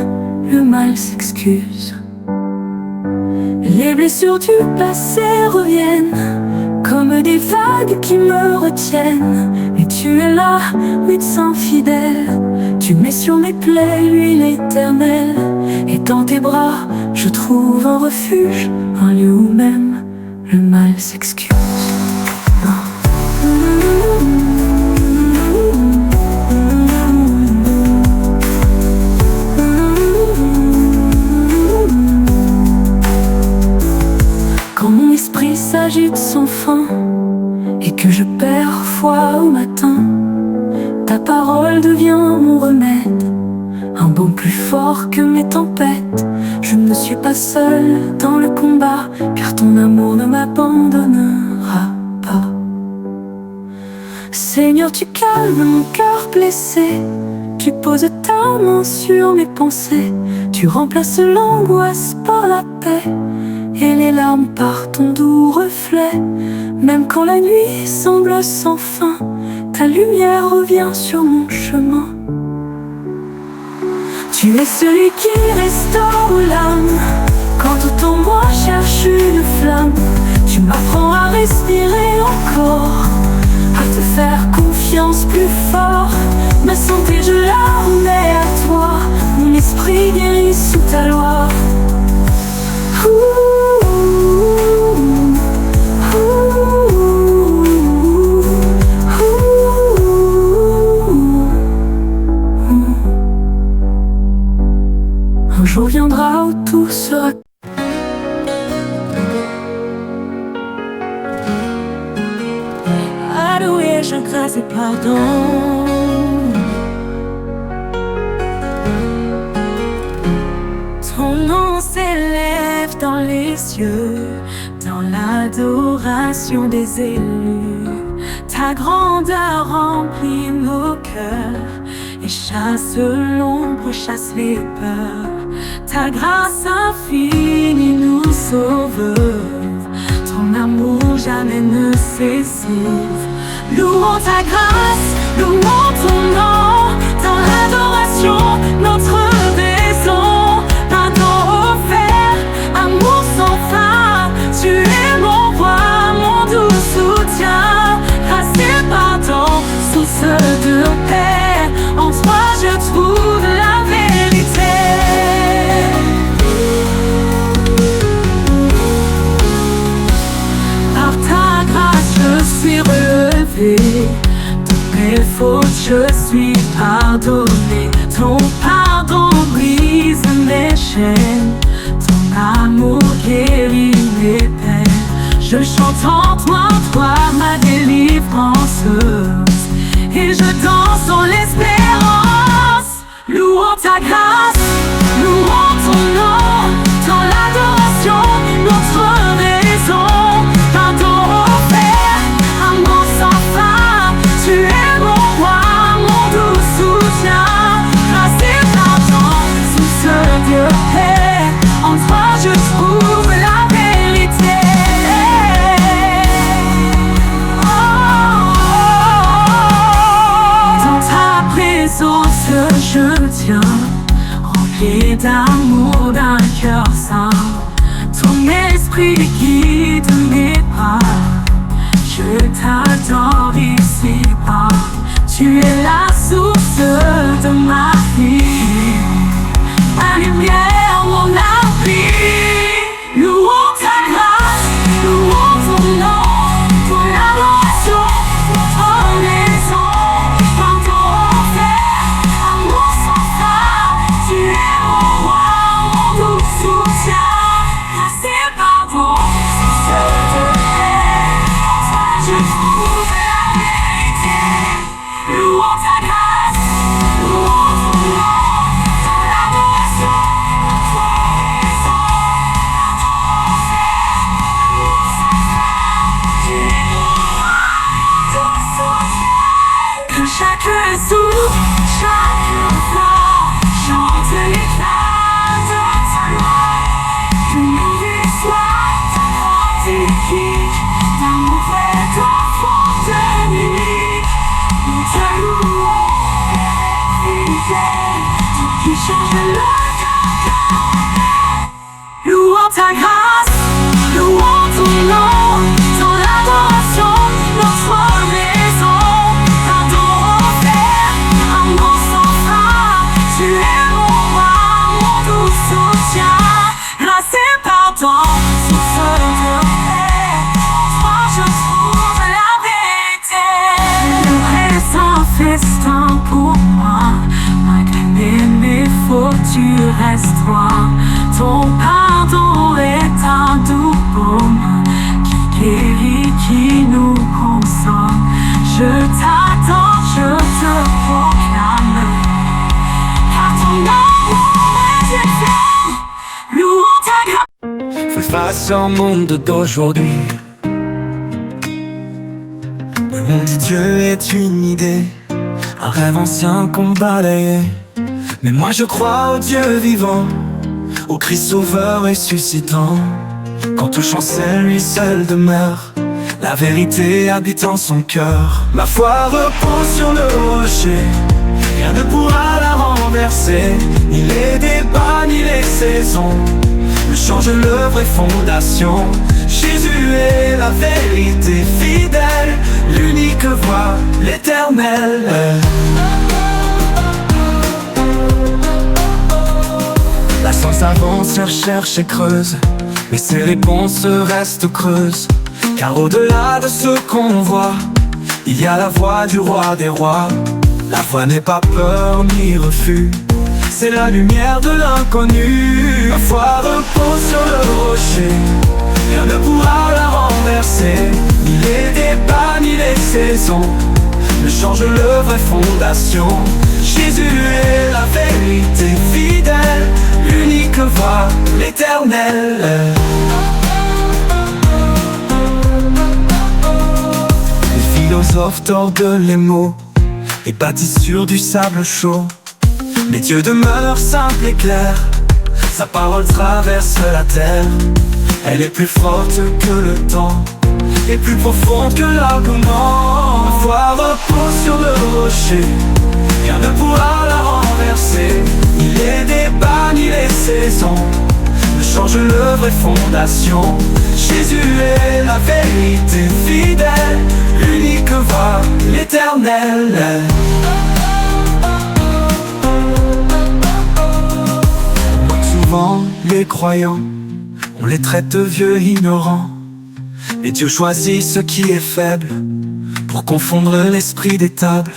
S1: le mal s'excuse. Les blessures du passé reviennent, comme des vagues qui me retiennent. Mais tu es là, médecin fidèle, tu mets sur mes plaies l'huile éternelle. Et dans tes bras, je trouve un refuge, un lieu où même le mal s'excuse. Quand mon esprit s'agite sans fin et que je perds foi au matin, ta parole devient mon remède, un baume plus fort que mes tempêtes. Je ne suis pas seul dans le combat, car ton amour ne m'abandonnera pas. Seigneur, tu calmes mon cœur blessé, tu poses ta main sur mes pensées, tu remplaces l'angoisse par la paix, et les larmes par ton doux reflet. Même quand la nuit semble sans fin, ta lumière revient sur mon chemin. Tu es celui qui restaure l'âme, quand tout en moi cherche une flamme. Tu m'apprends à respirer encore, à te faire confiance plus fort. Ma santé je la remets à toi, mon esprit guérit sous ta loi. Un jour viendra où tout sera. Alléluia, grâce et pardon. Ton nom s'élève dans les cieux, dans l'adoration des élus. Ta grandeur remplit nos cœurs et chasse l'ombre, chasse les peurs. Ta grâce infinie nous sauve, ton amour jamais ne s'essouffle. Louons ta grâce, louons ton nom, dans l'adoration, notre raison. Pardon offert, amour sans fin, tu es mon roi, mon doux soutien. Grâce et pardon, source de paix, en toi je trouve la vérité. Par ta grâce je suis relevé, de mes fautes je suis pardonné. Ton pardon brise mes chaînes, ton amour guérit mes peines. Je chante en toi, toi ma délivrance, et je danse en l'espérance. Louons ta grâce, louons ton nom, dans l'adoration, notre raison. Pardon offert, amour sans fin, tu es mon roi, mon doux soutien. Grâce et pardon, source de paix, en toi je trouve la vérité. Dans ta présence je tiens, rempli d'amour, d'un cœur saint. Ton esprit guide mes pas, je t'adore ici-bas. Tu es la source de ma vie, ma lumière, mon abri. Louons ta grâce, louons ton nom, ton adoration, notre maison. Pardon offert, chaque souffle, chaque fois, chante l'éclat de ta loi. Que nos vies soient authentiques, d'amour vrai d'enfant de nuit. Nous te louons, fidèle, toi qui changes le cœur. Louons ta grâce, louons ton nom, dans l'adoration, notre maison. Pardon offert, amour sans fin, tu es mon roi, mon doux soutien. Grâce et pardon, source de paix, toi je trouve la vérité. Le reste un festin pour moi, malgré mes fautes, tu restes toi. Ton pardon est un doux baume qui guérit, qui nous console. Je t'attends, je te proclame, car ton amour est éternel. Louons ta grâce.
S2: Fais face au monde d'aujourd'hui. Le monde de Dieu est une idée, un rêve ancien qu'on balayait. Mais moi je crois au Dieu vivant, au Christ sauveur ressuscitant. Quand tout chancelle, lui seul demeure, la vérité habite en son cœur. Ma foi repose sur le rocher, rien ne pourra la renverser. Ni les débats, ni les saisons ne changent le vraie fondation. Jésus est la vérité fidèle, l'unique voie, l'éternel. La science avance, cherche et creuse, mais ses réponses restent creuses. Car au-delà de ce qu'on voit, il y a la voix du roi des rois. La foi n'est pas peur ni refus, c'est la lumière de l'inconnu. Ma foi repose sur le rocher, rien ne pourra la renverser. Ni les débats, ni les saisons ne changent le vraie fondation. Jésus est la vérité fidèle, l'unique voie, l'éternel. Les philosophes tordent les mots et bâtissent sur du sable chaud. Mais Dieu demeure simple et clair, sa parole traverse la terre. Elle est plus forte que le temps et plus profonde que l'argument. Ma foi repose sur le rocher, rien ne pourra la renverser. Ni les débats, ni les saisons ne changent le vraie fondation. Jésus est la vérité fidèle, l'unique voie, l'éternel. On moque souvent les croyants, on les traite de vieux ignorants. Et Dieu choisit ce qui est faible pour confondre l'esprit des tables.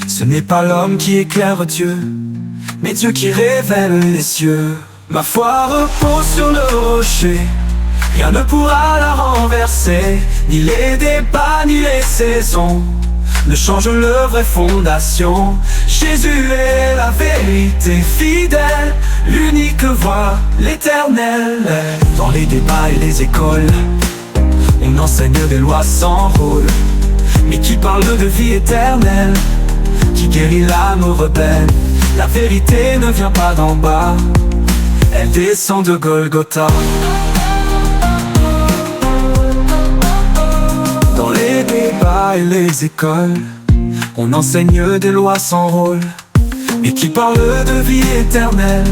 S2: Ce n'est pas l'homme qui éclaire Dieu, mais Dieu qui révèle les cieux. Ma foi repose sur le rocher, rien ne pourra la renverser. Ni les débats, ni les saisons ne changent le vraie fondation. Jésus est la vérité fidèle, l'unique voie, l'éternel. Dans les débats et les écoles, on enseigne des lois sans rôle, mais qui parle de vie éternelle, qui guérit l'âme rebelle. La vérité ne vient pas d'en bas, elle descend de Golgotha. Dans les débats et les écoles, on enseigne des lois sans rôle, mais qui parle de vie éternelle,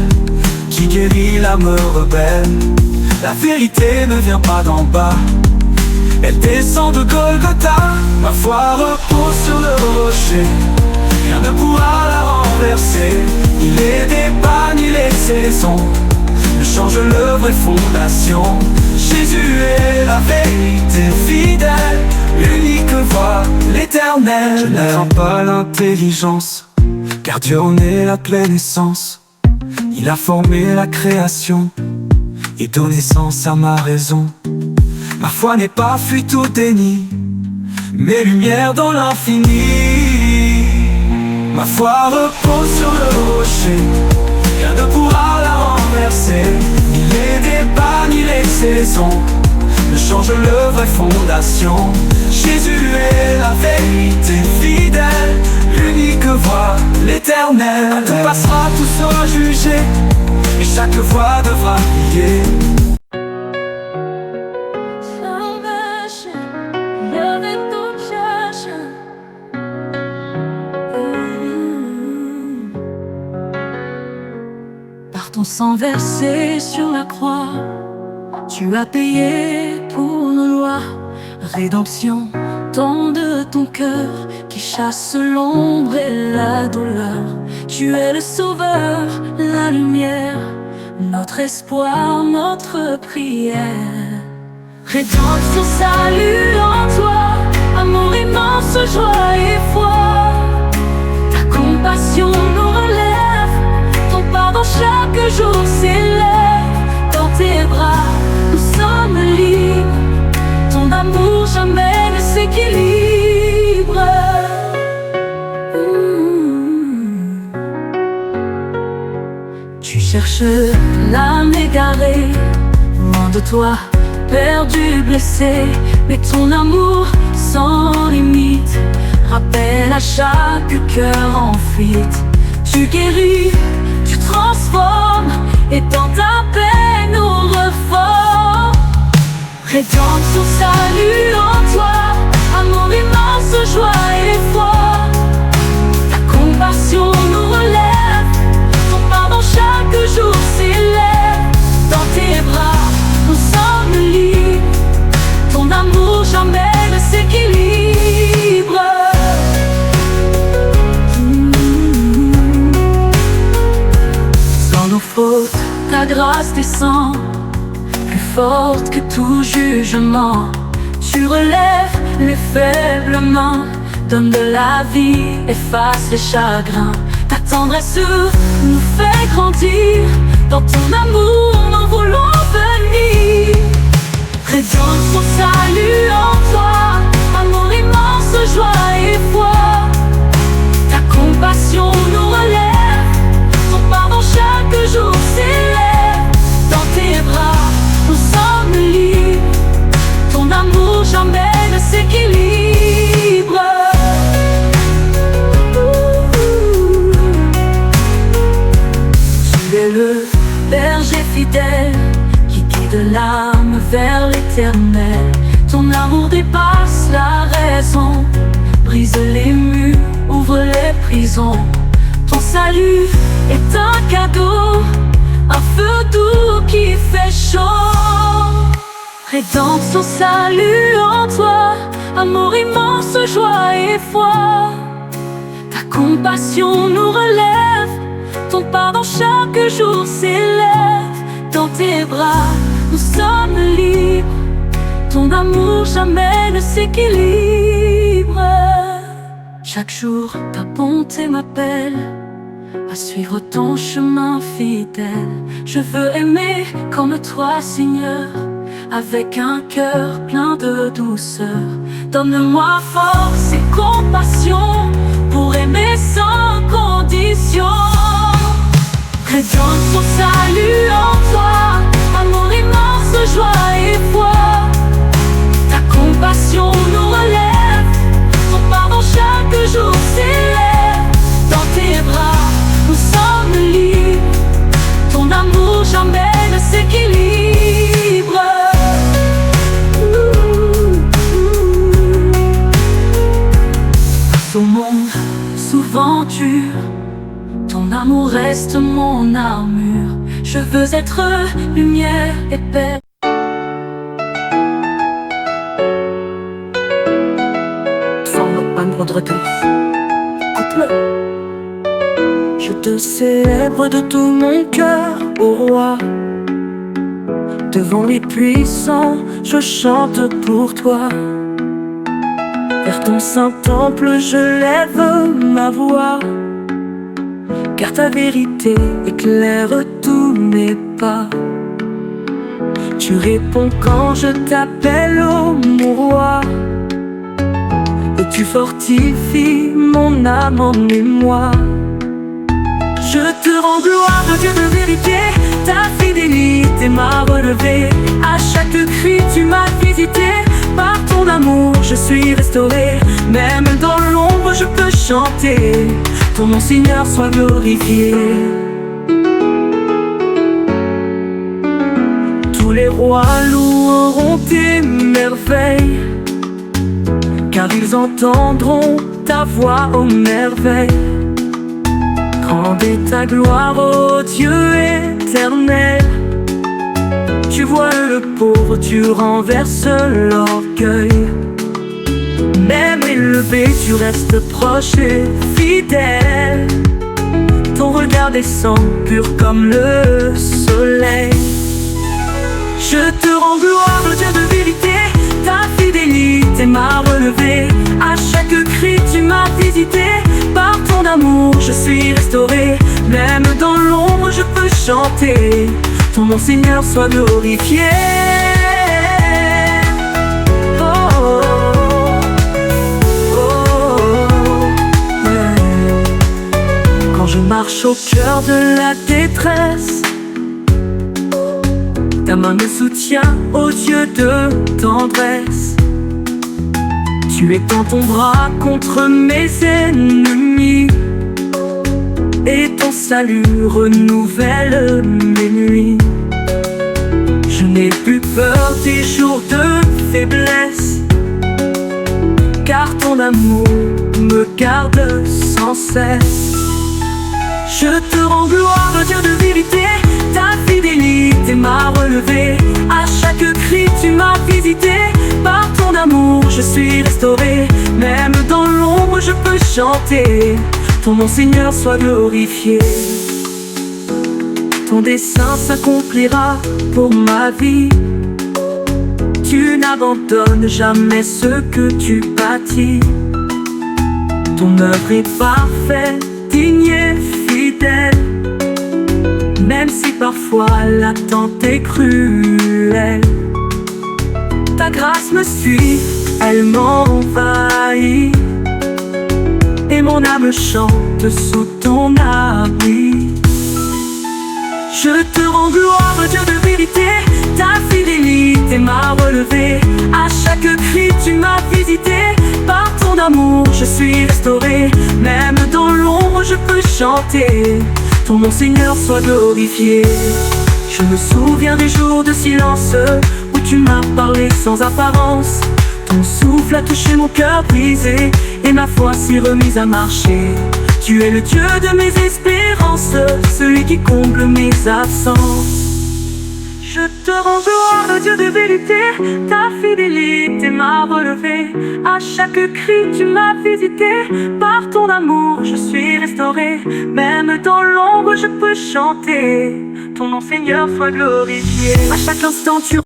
S2: qui guérit l'âme rebelle. La vérité ne vient pas d'en bas, elle descend de Golgotha. Ma foi repose sur le rocher, rien ne pourra la renverser. Ni les débats, ni les saisons ne changent le vraie fondation. Jésus est la vérité fidèle, l'unique voie, l'éternel. Je ne crains pas l'intelligence, car Dieu en est la pleine essence. Il a formé la création et donné sens à ma raison. Ma foi n'est pas fuite au déni, mais lumière dans l'infini. Ma foi repose sur le rocher, rien ne pourra la renverser. Ni les débats, ni les saisons ne changent le vraie fondation. Jésus est la vérité fidèle, l'unique voie, l'éternel. Tout passera, tout sera jugé, et chaque voix devra prier.
S1: Salvation, love and compassion. Par ton sang versé sur la croix, tu as payé pour nos lois. Rédemption, don de ton cœur qui chasse l'ombre et la douleur. Tu es le sauveur, la lumière, notre espoir, notre prière. Rédemption, salut en toi, amour immense, joie et foi. Ta compassion nous relève, ton pardon chaque jour s'élève. Dans tes bras, nous sommes libres, ton amour jamais ne s'équilibre. Tu cherches l'âme égarée, loin de toi, perdu, blessé, mais ton amour sans limite rappelle à chaque cœur en fuite. Tu guéris, tu transformes, et dans ta paix nous reformes. Rédemption, salut en toi, amour immense, joie et foi. Ta compassion nous relève, ton pardon chaque jour s'élève. Dans tes bras, nous sommes libres, ton amour jamais ne s'équilibre. Sans nos fautes, ta grâce descend, plus forte que tout jugement. Tu relèves les faibles mains, donne de la vie, efface les chagrins. Ta tendresse nous fait grandir, dans ton amour nous voulons venir. Rédemption, salut en toi, amour immense, joie et foi. Ta compassion nous relève, ton pardon chaque jour s'élève. Dans tes bras, nous sommes libres, ton amour jamais ne s'équilibre. Tu es le berger fidèle qui guide l'âme vers l'éternel. Ton amour dépasse la raison, brise les murs, ouvre les prisons. Ton salut est un cadeau, un feu doux qui fait chaud. Rédemption, salut en toi, amour immense, joie et foi. Ta compassion nous relève, ton pardon chaque jour s'élève. Dans tes bras, nous sommes libres, ton amour jamais ne s'équilibre. Chaque jour, ta bonté m'appelle à suivre ton chemin fidèle. Je veux aimer comme toi, Seigneur, avec un cœur plein de douceur. Donne-moi force et compassion pour aimer sans condition. Rédemption, salut en toi, amour immense, joie et foi. Ta compassion nous relève, ton pardon chaque jour s'élève. Dans tes bras, nous sommes libres, ton amour jamais ne s'équilibre. Face au monde souvent dur, ton amour reste mon armure. Je veux être lumière et paix. Sans le panneau de retour, coupe-le. Je te célèbre de tout mon cœur, ô roi. Devant les puissants, je chante pour toi. Vers ton saint temple, je lève ma voix. Car ta vérité éclaire tous mes pas. Tu réponds quand je t'appelle, ô mon roi. Et tu fortifies mon âme en émoi. Je te rends gloire, Dieu de vérité. Ta fidélité m'a relevé. À chaque cri tu m'as visité. Par ton ton amour je suis restauré. Même dans l'ombre je peux chanter. Ton nom Seigneur soit glorifié. Tous les rois loueront tes merveilles, car ils entendront ta voix aux merveilles. Grande est ta gloire, ô Dieu éternel. Tu vois le pauvre, tu renverses l'orgueil. Même élevé, tu restes proche et fidèle. Ton regard descend pur comme le soleil. Je te rends gloire, Dieu de vérité. Ta fidélité m'a relevé. À chaque cri tu m'as visité. Par ton amour je suis restauré. Même dans l'ombre je peux chanter. Ton nom Seigneur soit glorifié. Oh, oh, oh, yeah. Quand je marche au cœur de la détresse, ta main me soutient, ô Dieu de tendresse. Tu étends ton bras contre mes ennemis, et ton salut renouvelle mes nuits. Je n'ai plus peur des jours de faiblesse, car ton amour me garde sans cesse. Je te rends gloire, Dieu de vérité. Ta fidélité m'a relevé. À chaque cri tu m'as visité. Par ton amour je suis restauré. Même dans l'ombre je peux chanter. Ton nom Seigneur soit glorifié. Ton dessein s'accomplira pour ma vie. Tu n'abandonnes jamais ce que tu bâtis. Ton œuvre est parfaite, digne et fidèle. Même si parfois l'attente est cruelle, ta grâce me suit, elle m'envahit, et mon âme chante sous ton abri. Je te rends gloire, Dieu de vérité. Ta fidélité m'a relevé. À chaque cri tu m'as visité. Par ton amour je suis restauré. Même dans l'ombre je peux chanter. Ton nom Seigneur soit glorifié. Je me souviens des jours de silence où tu m'as parlé sans apparence. Ton souffle a touché mon cœur brisé, et ma foi s'est remise à marcher. Tu es le Dieu de mes espérances, celui qui comble mes absences. Je te rends gloire, Dieu de vérité. Ta fidélité m'a relevé. À chaque cri tu m'as visité. Par ton amour je suis restauré. Même dans l'ombre je peux chanter. Ton nom Seigneur soit glorifié. À chaque instant tu